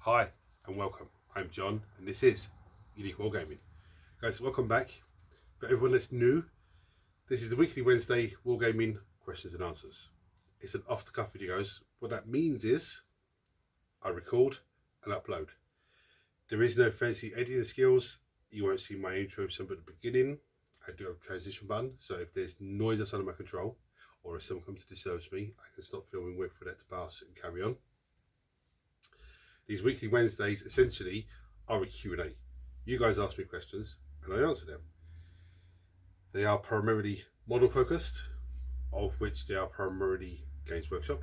Hi and welcome. I'm John and this is Unique Wargaming. Guys, welcome back. For everyone that's new, this is the weekly Wednesday Wargaming questions and answers. It's an off-the-cuff video, guys. What that means is I record and upload. There is no fancy editing skills. You won't see my intro some at the beginning. I do have a transition button, so if there's noise outside of my control or if someone comes to disturb me, I can stop filming, wait for that to pass and carry on. These weekly Wednesdays essentially are a Q&A. You guys ask me questions and I answer them. They are primarily model focused, of which they are primarily Games Workshop.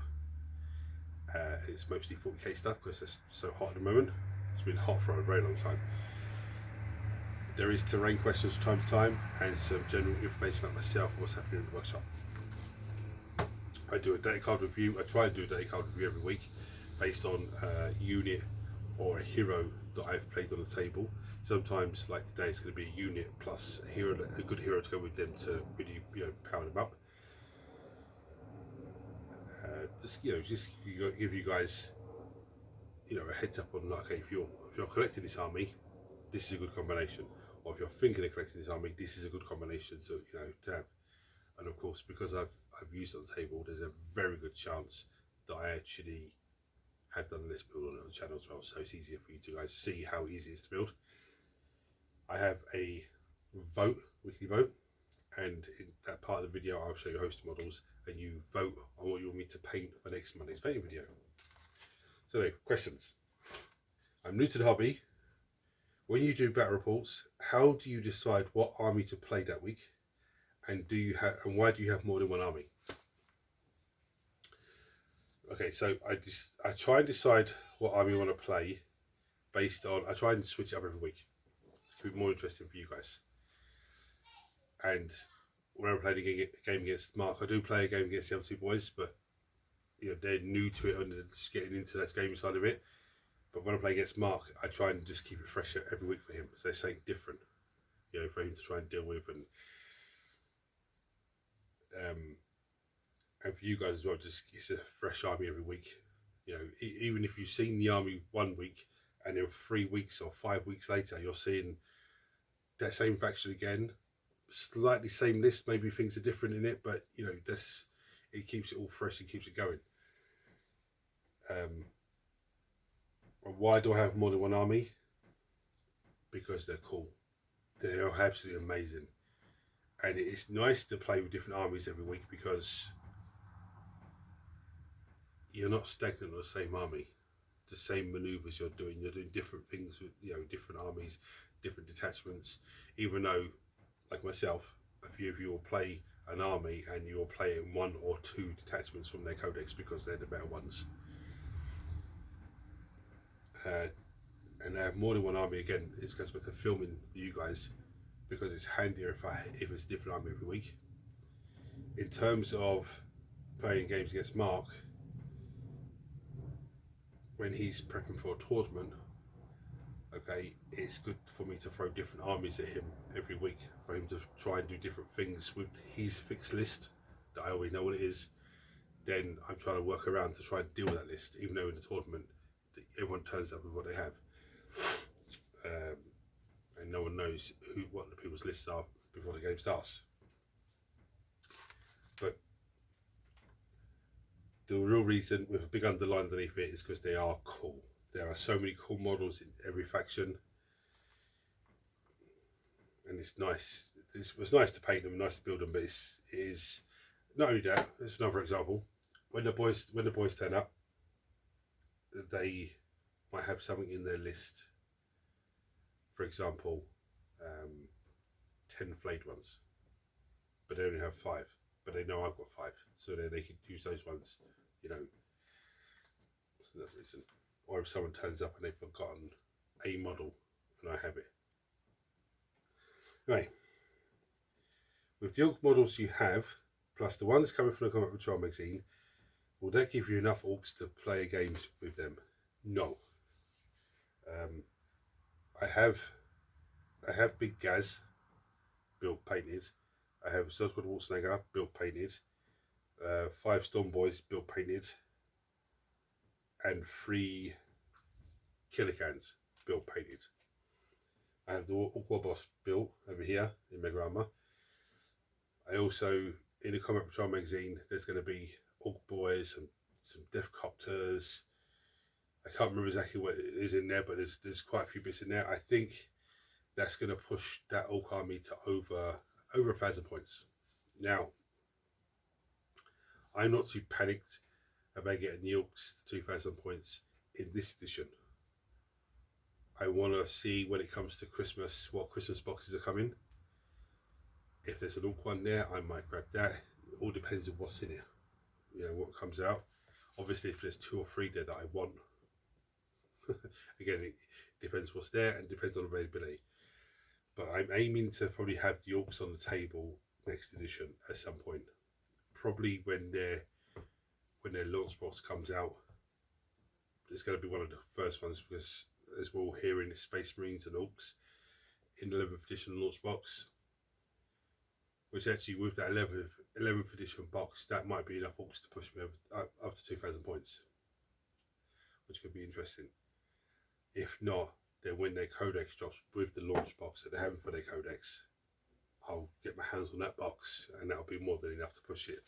It's mostly 40k stuff because it's so hot at the moment. It's been hot for a very long time. There is terrain questions from time to time and some general information about myself and what's happening in the workshop. I do a data card review. I try and do a data card review every week based on a unit or a hero that I've played on the table. Sometimes, like today, it's going to be a unit plus a hero, a good hero to go with them to really, power them up. Just give you guys, a heads up on, okay, if you're collecting this army, this is a good combination, or if you're thinking of collecting this army, this is a good combination to have. And of course, because I've used it on the table, there's a very good chance that I actually have done this build on the channel as well, so it's easier for you to guys see how easy it is to build. I have a weekly vote, and in that part of the video I'll show you host models and you vote on what you want me to paint for next Monday's painting video. So anyway, questions. I'm new to the hobby. When you do battle reports, how do you decide what army to play that week, and why do you have more than one army? Okay, so I try and decide what army I want to play based on, I try and switch it up every week to keep it more interesting for you guys. And when I'm playing a game against Mark, I do play a game against the other two boys, but they're new to it and they're just getting into that game side of it. But when I play against Mark, I try and just keep it fresh every week for him. So there's something different, for him to try and deal with, and for you guys as well, just it's a fresh army every week. Even if you've seen the army 1 week and then 3 weeks or 5 weeks later you're seeing that same faction again, slightly same list, maybe things are different in it, but it keeps it all fresh and keeps it going. Why do I have more than one army? Because they're cool. They're absolutely amazing, and it's nice to play with different armies every week because you're not stagnant on the same army, the same maneuvers you're doing different things with different armies, different detachments. Even though, like myself, a few of you will play an army and you'll play in 1 or 2 detachments from their codex because they're the better ones. And I have more than one army again, it's because with the filming you guys, because it's handier if it's a different army every week. In terms of playing games against Mark, when he's prepping for a tournament, okay, it's good for me to throw different armies at him every week, for him to try and do different things with his fixed list that I already know what it is. Then I'm trying to work around to try and deal with that list, even though in the tournament everyone turns up with what they have, and no one knows what the people's lists are before the game starts. But the real reason, with a big underline underneath it, is because they are cool. There are so many cool models in every faction, and it's nice. It was nice to paint them, nice to build them, but it is not only that. There's another example. When the boys turn up, they might have something in their list. For example, 10 flayed ones, but they only have 5. But they know I've got 5, so then they can use those ones. What's another reason? Or if someone turns up and they've forgotten a model and I have it. Anyway, with the orc models you have, plus the ones coming from the Combat Patrol magazine, will that give you enough orcs to play games with them? No. I have Big Gaz built painted. I have Zodgod Walsnager built painted. 5 Storm Boys built painted. And 3 killer cans built painted. I have the Aqua Boss built over here in Mega Armor. I also, in the Combat Patrol magazine, there's going to be Orc Boys and some Death Copters. I can't remember exactly what it is in there, but there's quite a few bits in there. I think that's going to push that Orc army to over 1,000 points. Now, I'm not too panicked about getting the Orcs to 2,000 points in this edition. I want to see when it comes to Christmas what Christmas boxes are coming. If there's an Orc one there, I might grab that. It all depends on what's in it. You know, what comes out. Obviously, if there's 2 or 3 there that I want, again, it depends what's there and depends on availability. But I'm aiming to probably have the Orcs on the table next edition at some point. Probably when their launch box comes out. It's going to be one of the first ones, because as we're all hearing, the Space Marines and Orcs in the 11th edition launch box. Which actually, with that 11th edition box, that might be enough Orcs to push me up to 2,000 points. Which could be interesting. If not, then when their Codex drops with the launch box that they're having for their Codex, I'll get my hands on that box, and that'll be more than enough to push it.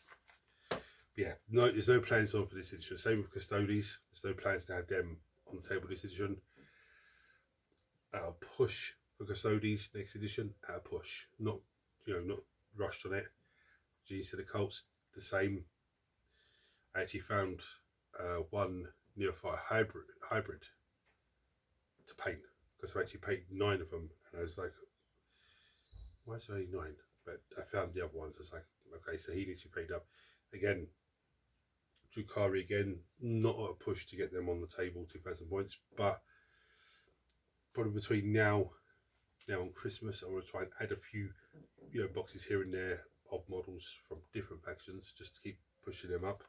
But yeah, no, there's no plans on for this edition. Same with Custodes. There's no plans to have them on the table this edition. I'll push for Custodes next edition. At a push, not rushed on it. Genes to the Cults, the same. I actually found one Neophyte hybrid to paint, because I've actually painted 9 of them, and I was like, why is there only 9? But I found the other ones. I was like, okay, so he needs to be painted up. Again, Drukhari again, not a push to get them on the table, 2,000 points, but probably between now and Christmas, I want to try and add a few boxes here and there of models from different factions, just to keep pushing them up.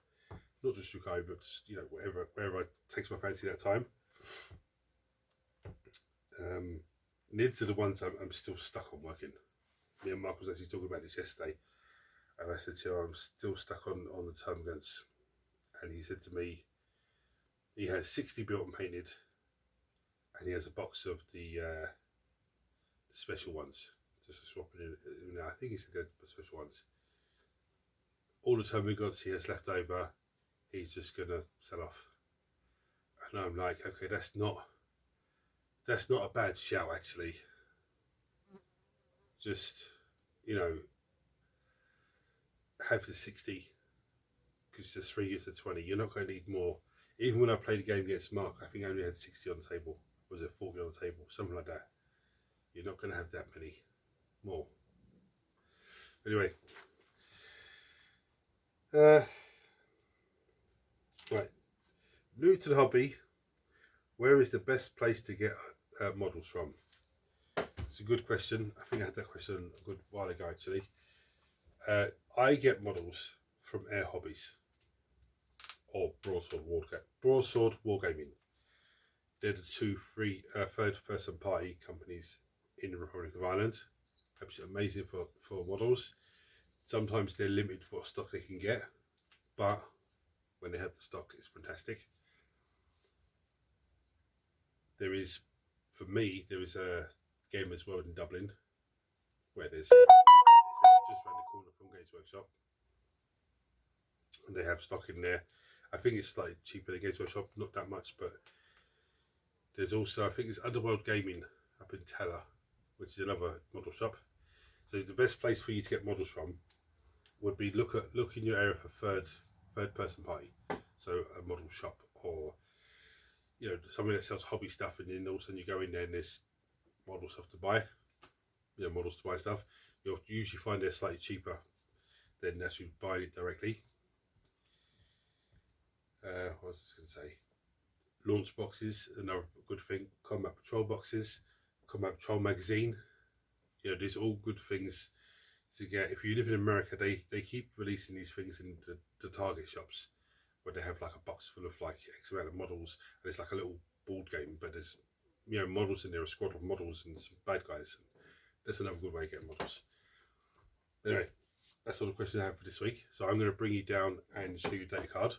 Not just Drukhari, but just, wherever takes my fancy that time. Nids are the ones I'm still stuck on working. Me and Mark was actually talking about this yesterday, and I said to him, I'm still stuck on the termagants, and he said to me he has 60 built and painted, and he has a box of the special ones, just swapping in. I think he said the special ones. All the termagants he has left over, he's just gonna sell off. And I'm like, okay, that's not a bad shout, actually. Just, have the 60, because it's 3 years to 20. You're not going to need more. Even when I played the game against Mark, I think I only had 60 on the table. Was it 40 on the table? Something like that. You're not going to have that many more. Anyway. Right. New to the hobby. Where is the best place to get models from? It's a good question. I think I had that question a good while ago, actually. I get models from Air Hobbies or Broadsword Wargaming. They're the 2 third-person party companies in the Republic of Ireland. Absolutely amazing for models. Sometimes they're limited for what stock they can get, but when they have the stock, it's fantastic. There is a Gamers World in Dublin, where there's just around the corner from Games Workshop, and they have stock in there. I think it's slightly cheaper than Games Workshop, not that much, but there's also, I think it's Underworld Gaming up in Teller, which is another model shop. So the best place for you to get models from would be look in your area for third person party, so a model shop, or something that sells hobby stuff, and then all of a sudden you go in there and there's model stuff to buy, models to buy stuff. You'll usually find they're slightly cheaper than actually buying it directly. What was I going to say? Launch boxes, another good thing. Combat Patrol boxes, Combat Patrol magazine. These are all good things to get. If you live in America, they keep releasing these things in the Target shops, where they have like a box full of like X amount of models, and it's like a little board game, but there's models in there, a squad of models and some bad guys. That's another good way of getting models. Anyway, that's all the questions I have for this week. So I'm going to bring you down and show you a data card.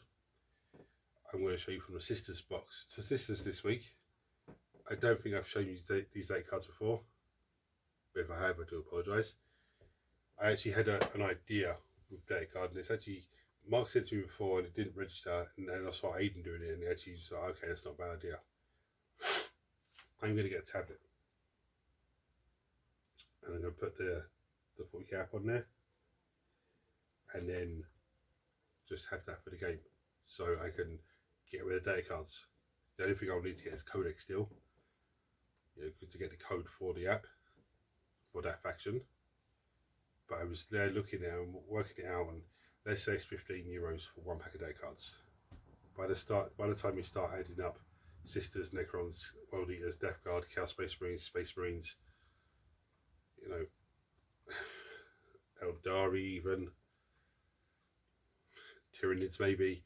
I'm going to show you from the Sisters box. So Sisters this week, I don't think I've shown you these data cards before, but if I have, I do apologise. I actually had an idea with data card, and it's actually, Mark said to me before and it didn't register, and then I saw Aiden doing it and it actually was like, okay, that's not a bad idea. I'm going to get a tablet and I'm going to put the footy cap on there and then just have that for the game so I can get rid of data cards. The only thing I'll need to get is codex still, you know, to get the code for the app for that faction. But I was there looking at and working it out, and let's say it's €15 for one pack of data cards. By the time you start adding up Sisters, Necrons, World Eaters, Death Guard, Chaos Space Marines, you know, Eldari even, Tyranids maybe,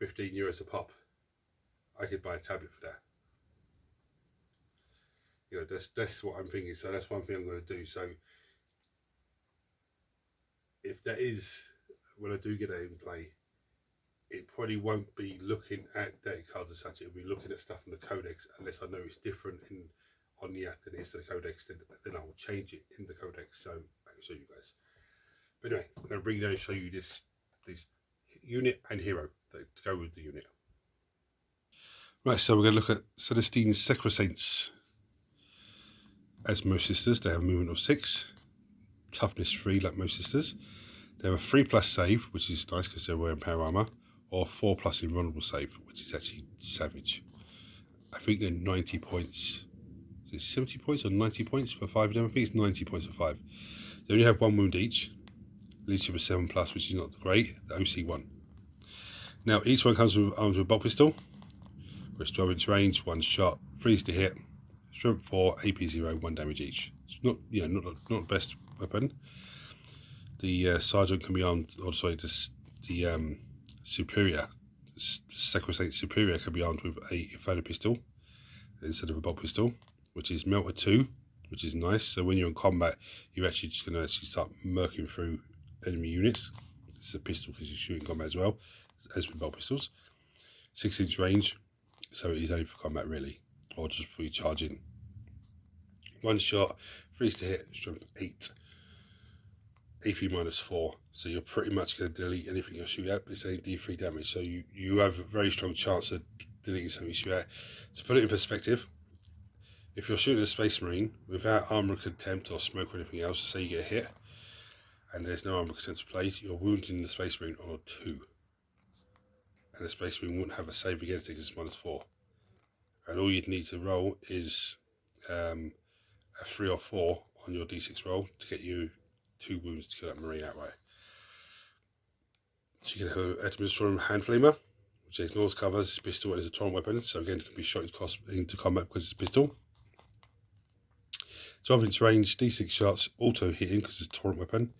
€15 a pop. I could buy a tablet for that. You know, that's what I'm thinking. So that's one thing I'm going to do. So if that is, when I do get that in play, it probably won't be looking at data cards as such. It'll be looking at stuff in the codex, unless I know it's different on the app than it is to the codex. Then I will change it in the codex so I can show you guys. But anyway, I'm going to bring you down and show you this unit and hero to go with the unit. Right, so we're going to look at Celestine's Sacrosaints. As most sisters, they have a movement of 6, toughness 3 like most sisters. They have a 3+ save, which is nice because they're wearing power armor, or 4+ invulnerable save, which is actually savage. I think they're 90 points. Is it 70 points or 90 points for 5 of them? I think it's 90 points for 5. They only have 1 wound each. Leadership is 7+, which is not great. The OC 1. Now each one comes armed with a bolt pistol, which 12-inch range, 1 shot, freeze to hit, strength 4, AP 0, 1 damage each. It's not, you know, not the best weapon. The sergeant can be armed, or sorry, the superior, Sacrosanct superior can be armed with a inferno pistol instead of a bolt pistol, which is melter 2, which is nice. So when you're in combat, you're actually just going to start murking through enemy units. It's a pistol because you're shooting combat as well, as with bolt pistols. 6-inch range, so it is only for combat really, or just for you charging. 1 shot, freeze to hit, strength 8. AP -4, so you're pretty much going to delete anything you shoot at, but it's only D3 damage, so you have a very strong chance of deleting something you shoot at. To put it in perspective, if you're shooting a Space Marine without armor contempt or smoke or anything else, say you get a hit and there's no armor contempt to play, you're wounding the Space Marine on a 2, and the Space Marine wouldn't have a save against it because it's -4, and all you'd need to roll is a 3 or 4 on your D6 roll to get you 2 wounds to kill that Marine outright. So you can have Administrator Hand Flamer, which ignores covers, it's pistol and is a torrent weapon, so again it can be shot into combat because it's a pistol. 12-inch range, D6 shots, auto hitting because it's a torrent weapon.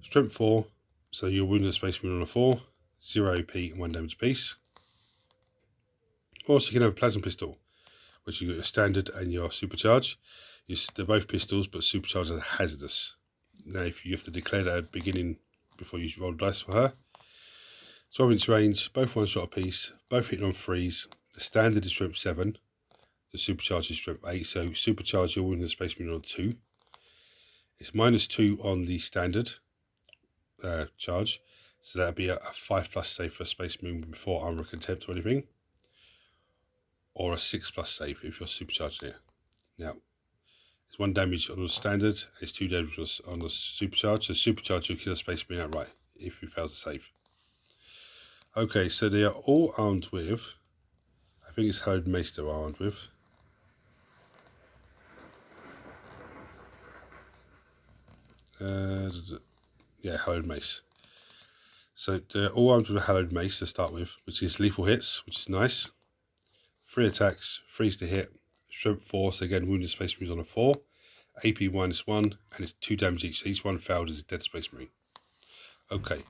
Strength 4, so you're wounding the Space Marine on a 4, 0 AP and 1 damage apiece. Also you can have a plasma pistol, which you got your standard and your supercharge. They're both pistols, but supercharged are hazardous. Now, if you have to declare that at the beginning before you roll the dice for her. 12-inch range, both 1 shot apiece, both hitting on freeze. The standard is strength 7, the supercharge is strength 8, so supercharge you're wounding the Space Marine on 2. It's -2 on the standard charge, so that'd be a 5+ save for a Space Marine before armor contempt or anything, or a 6+ save if you're supercharging it. Now, it's 1 damage on the standard, it's 2 damage on the supercharge. So supercharge will kill a Space Marine outright if you fail to save. Okay, so they are all armed with, I think it's Hallowed Mace they're armed with. Yeah, Hallowed Mace. So they're all armed with a Hallowed Mace to start with, which is lethal hits, which is nice. 3 attacks, freeze to hit, strength 4, so again wounded Space Marines on a 4, AP -1, and it's 2 damage each, so each one failed as a dead Space Marine. Okay,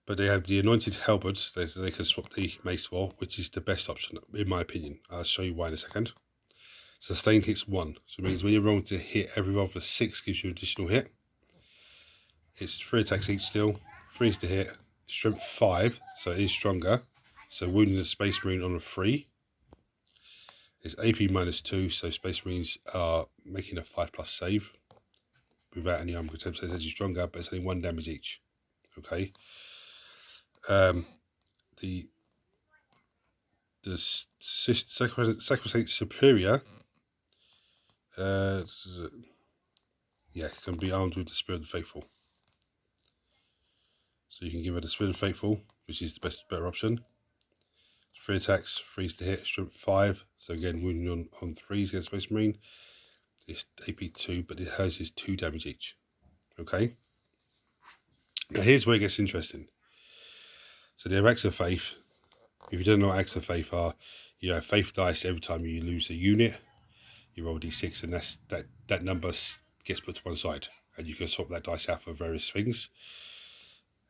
but they have the Anointed Halberd they can swap the mace for, which is the best option in my opinion. I'll show you why in a second. Sustained hits 1, so it means when you're rolling to hit, every roll for 6 gives you an additional hit. It's 3 attacks each still, freeze to hit, strength 5, so it is stronger, so wounding the Space Marine on a 3. It's AP -2, so Space Marines are making a 5+ save without any armor contempt. So it's actually stronger, but it's only 1 damage each. Okay. The Sacrosanct Superior, can be armed with the Spirit of the Faithful. So you can give her the Spirit of the Faithful, which is the better option. 3 attacks, 3s to hit, strength 5. So again, wounding on 3s against Space Marine. It's AP 2, but hers is 2 damage each. Okay. Now here's where it gets interesting. So they have Acts of Faith. If you don't know what Acts of Faith are, you have Faith dice every time you lose a unit. You roll d6, and that number gets put to one side, and you can swap that dice out for various things.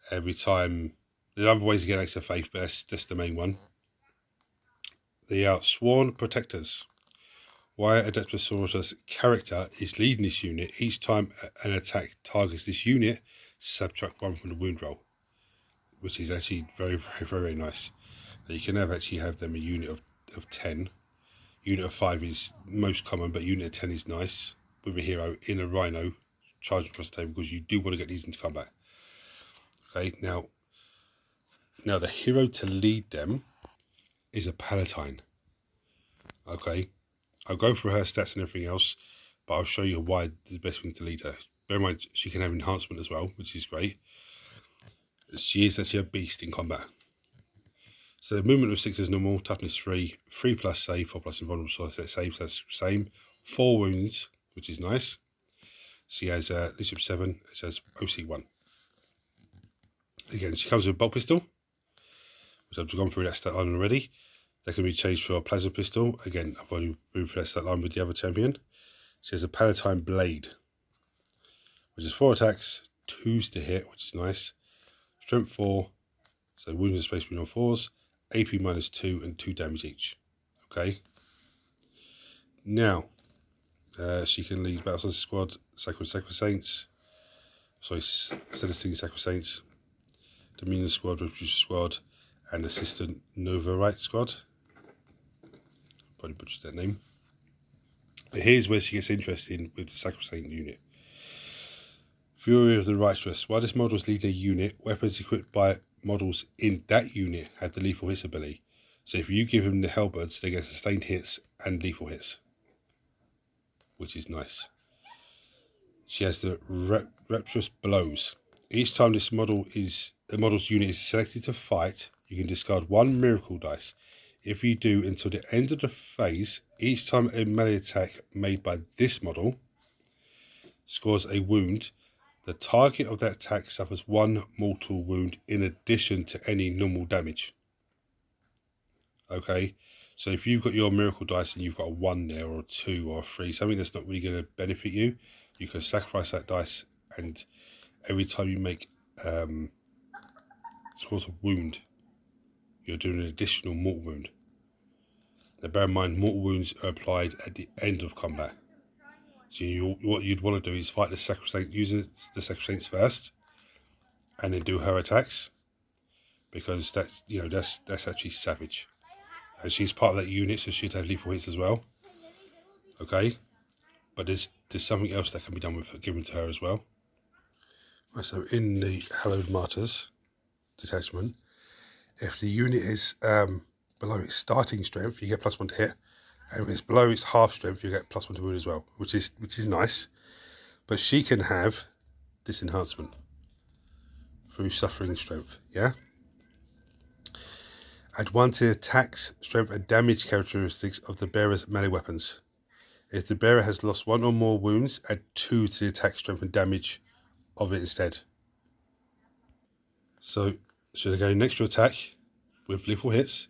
Every time, there are other ways to get Acts of Faith, but that's the main one. They are Sworn Protectors. While Adeptus character is leading this unit, each time an attack targets this unit, subtract 1 from the wound roll, which is actually very, very, very nice. Now you can actually have them a unit of 10. Unit of 5 is most common, but unit of 10 is nice with a hero in a rhino charging across the table, because you do want to get these into combat. Okay, now the hero to lead them is a Palatine. Okay, I'll go through her stats and everything else, but I'll show you why the best thing to lead her. Bear in mind, she can have enhancement as well, which is great. She is actually a beast in combat. So the movement of 6 is normal, toughness 3, 3+ save, 4+ invulnerable, so that saves, that's the same. 4 wounds, which is nice. She has leadership 7, she has OC 1. Again, she comes with a bolt pistol, which I've gone through that stat line already. That can be changed for a plasma pistol. Again, I've already been through that stat line with the other champion. She has a Palatine Blade, which is 4 attacks, 2s to hit, which is nice. Strength 4, so wounded Space Marine on 4s. AP -2 and 2 damage each. Okay. Now, she can lead Battle Squad, Sacrosaints, Celestine Sacrosaints, Dominion Squad, Retribution Squad, and Assistant Novarite Squad. Probably butchered that name. But here's where she gets interesting with the Sacrosanct unit. Fury of the Righteous. While this model is leading a unit, weapons equipped by models in that unit have the lethal hits ability. So if you give them the halberds, they get sustained hits and lethal hits, which is nice. She has the Rapturous Blows. Each time the model's unit is selected to fight, you can discard 1 miracle dice. If you do, until the end of the phase, each time a melee attack made by this model scores a wound, the target of that attack suffers 1 mortal wound in addition to any normal damage. Okay, so if you've got your miracle dice and you've got a 1 there, or a 2 or a 3, something that's not really going to benefit you, you can sacrifice that dice, and every time you make scores a wound, you're doing an additional mortal wound. Now bear in mind, mortal wounds are applied at the end of combat. So what you'd want to do is fight the Sacrosanct, use the Sacrosaints first, and then do her attacks, because that's actually savage. And she's part of that unit, so she'd have lethal hits as well. Okay, but there's something else that can be done with given to her as well. Right, so in the Hallowed Martyrs detachment, if the unit is below its starting strength, you get +1 to hit. And if it's below its half strength, you get +1 to wound as well, which is nice. But she can have this enhancement through suffering strength, yeah? Add 1 to the attacks, strength, and damage characteristics of the bearer's melee weapons. If the bearer has lost 1 or more wounds, add 2 to the attack, strength, and damage of it instead. So should I go an extra attack with lethal hits,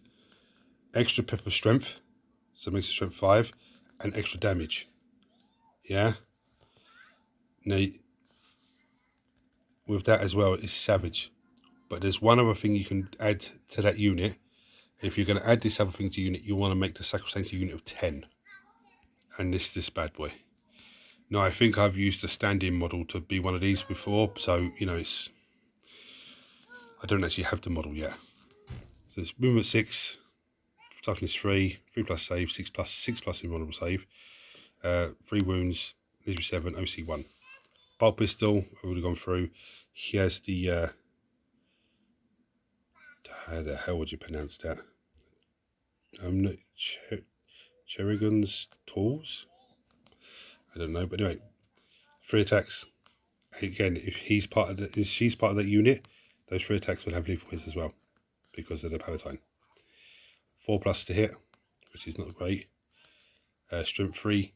extra pip of strength, so it makes it strength 5, and extra damage. Yeah? Now, with that as well, it's savage. But there's one other thing you can add to that unit. If you're going to add this other thing to unit, you want to make the Sacrosaints a unit of 10. And this bad boy. Now, I think I've used a stand-in model to be one of these before, so, I don't actually have the model yet. So it's movement 6, toughness 3, 3 plus save, 6 plus invulnerable save, 3 wounds, legendary 7, OC 1. Bolt pistol, I've already gone through. He has the how the hell would you pronounce that? Cherrigan's tools? I don't know, but anyway, 3 attacks. Again, if she's part of that unit, those 3 attacks will have lethal hits as well, because of the Palatine. 4 plus to hit, which is not great. Strength 3,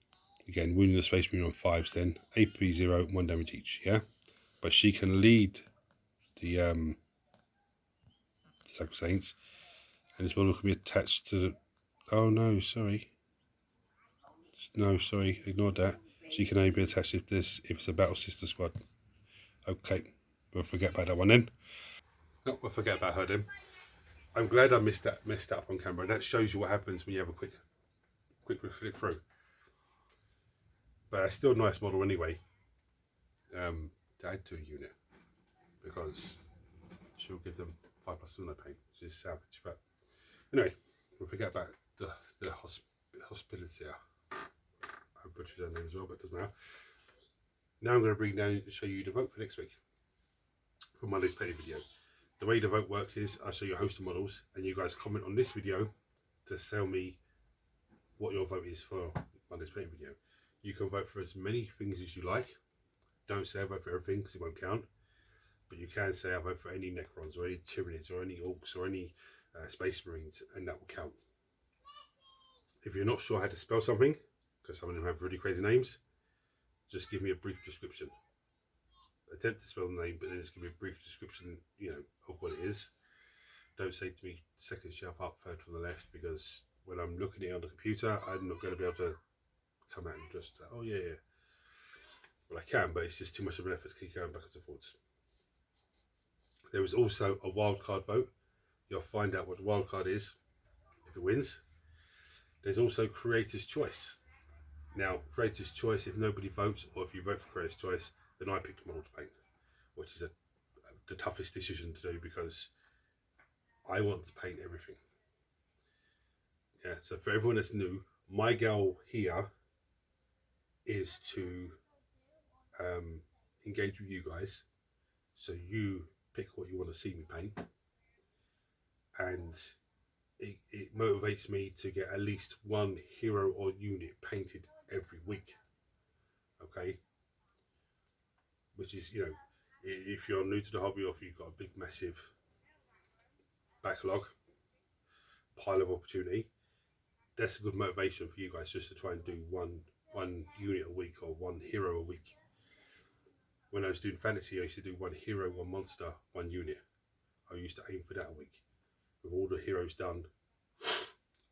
again, wounding the Space Marine on 5s then. AP 0, 1 damage each, yeah? But she can lead the Sacred Saints, and this one can be attached to the... Oh no, sorry. No, sorry, ignore that. She can only be attached if it's a Battle Sister Squad. Okay, we'll forget about that one then. No, we'll forget about her then. I'm glad I messed that up on camera. That shows you what happens when you have a quick flick through. But it's still a nice model anyway. To add to a unit, because she'll give them 5 plus no pain, which is savage. But anyway, we'll forget about the hospitality. I butchered that name as well, but it doesn't matter. Now I'm going to bring down and show you the vote for next week for Monday's painting video. The way the vote works is I'll show you a host of models, and you guys comment on this video to tell me what your vote is for Monday's painting video. You can vote for as many things as you like. Don't say I vote for everything because it won't count. But you can say I vote for any Necrons or any Tyranids or any Orcs or any Space Marines, and that will count. If you're not sure how to spell something, because some of them have really crazy names, just give me a brief description. Attempt to spell the name, but then just give me a brief description, of what it is. Don't say to me, second sharp up, third from the left, because when I'm looking at it on the computer, I'm not going to be able to come out and just, oh yeah. Well, I can, but it's just too much of an effort to keep going backwards and forwards. There is also a wildcard vote. You'll find out what the wildcard is if it wins. There's also Creator's Choice. Now, Creator's Choice, if nobody votes, or if you vote for Creator's Choice, then I pick the model to paint, which is the toughest decision to do, because I want to paint everything. Yeah, so for everyone that's new, my goal here is to engage with you guys, so you pick what you want to see me paint, and it motivates me to get at least one hero or unit painted every week. Okay, which is, if you're new to the hobby, or if you've got a big massive backlog pile of opportunity, that's a good motivation for you guys, just to try and do one unit a week or one hero a week. When I was doing fantasy, I used to do 1 hero, 1 monster, 1 unit. I used to aim for that a week. With all the heroes done,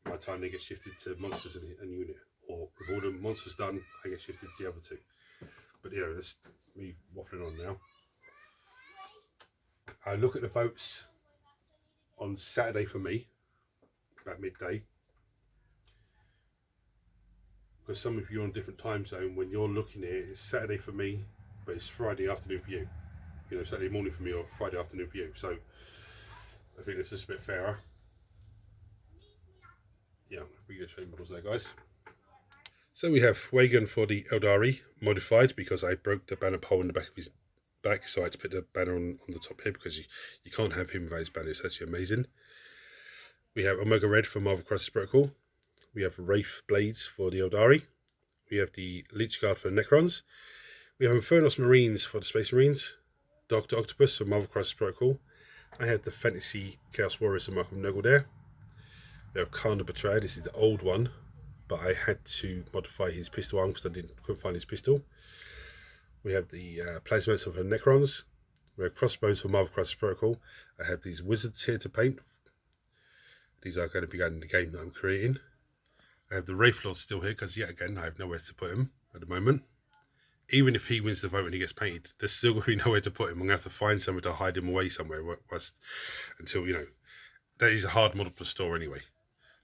by the time they get shifted to monsters and unit, or with all the monsters done, I get shifted to the other 2. But that's me waffling on now. I look at the votes on Saturday for me, about midday, because some of you are on a different time zone. When you're looking at it, it's Saturday for me, but it's Friday afternoon for you. Saturday morning for me, or Friday afternoon for you. So I think it's just a bit fairer. Yeah, we're going to show you models there, guys. So we have Wagon for the Eldari, modified, because I broke the banner pole in the back of his back, so I had to put the banner on the top here, because you can't have him without his banner. It's actually amazing. We have Omega Red for Marvel Crisis Protocol. We have Wraith Blades for the Eldari. We have the Leech Guard for the Necrons. We have Infernos Marines for the Space Marines. Dr. Octopus for Marvel Crisis Protocol. I have the Fantasy Chaos Warriors of Malcolm Noggle there. We have Khan the Betrayer. This is the old one, but I had to modify his pistol arm because I couldn't find his pistol. We have the Plasmates for the Necrons. We have Crossbones for Marvel Crisis Protocol. I have these wizards here to paint. These are going to be going in the game that I'm creating. I have the Wraith Lord still here, because yet again I have nowhere to put him at the moment. Even if he wins the vote and he gets painted, there's still going to be nowhere to put him. I'm going to have to find somewhere to hide him away somewhere until, that is a hard model to store anyway.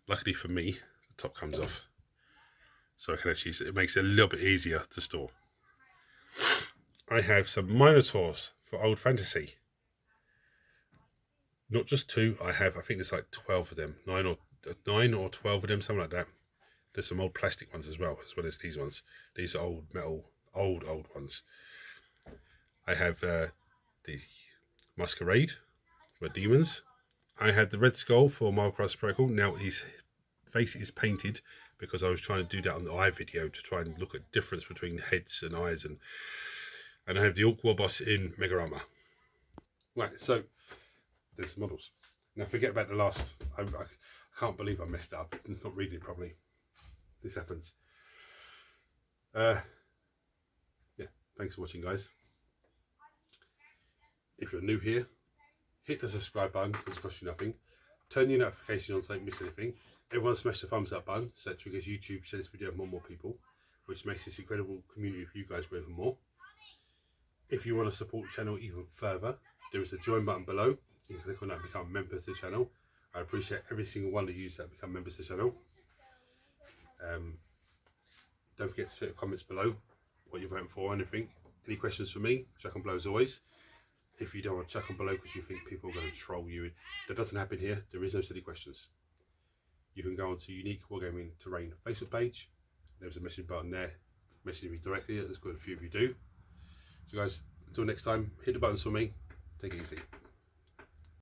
Luckily for me, the top comes off, so I can actually, it makes it a little bit easier to store. I have some Minotaurs for Old Fantasy. Not just 2, I think there's like 12 of them, 9 or 9 or 12 of them, something like that. There's some old plastic ones as well as these ones. These are old metal, old ones. I have the Masquerade for Demons. I had the Red Skull for Microcross Protocol. Now his face is painted because I was trying to do that on the eye video to try and look at the difference between heads and eyes. And I have the Orc War Boss in Mega Armor. Right, so there's the models. Now forget about the last. I can't believe I messed it up. Not reading it properly. This happens. Yeah, thanks for watching, guys. If you're new here, hit the subscribe button because it costs you nothing. Turn your notifications on so you don't miss anything. Everyone smash the thumbs up button so that triggers YouTube to share this video with more and more people, which makes this incredible community for you guys grow even more. If you want to support the channel even further, there is a join button below. You can click on that and become a member of the channel. I appreciate every single one of you that become members of the channel. Don't forget to put comments below what you're voting for, anything. Any questions for me, chuck them below as always. If you don't want to chuck them below because you think people are going to troll you, that doesn't happen here. There is no silly questions. You can go onto Unique Wargaming Terrain Facebook page. There's a message button there. Message me directly, as good a few of you do. So guys, until next time, hit the buttons for me. Take it easy.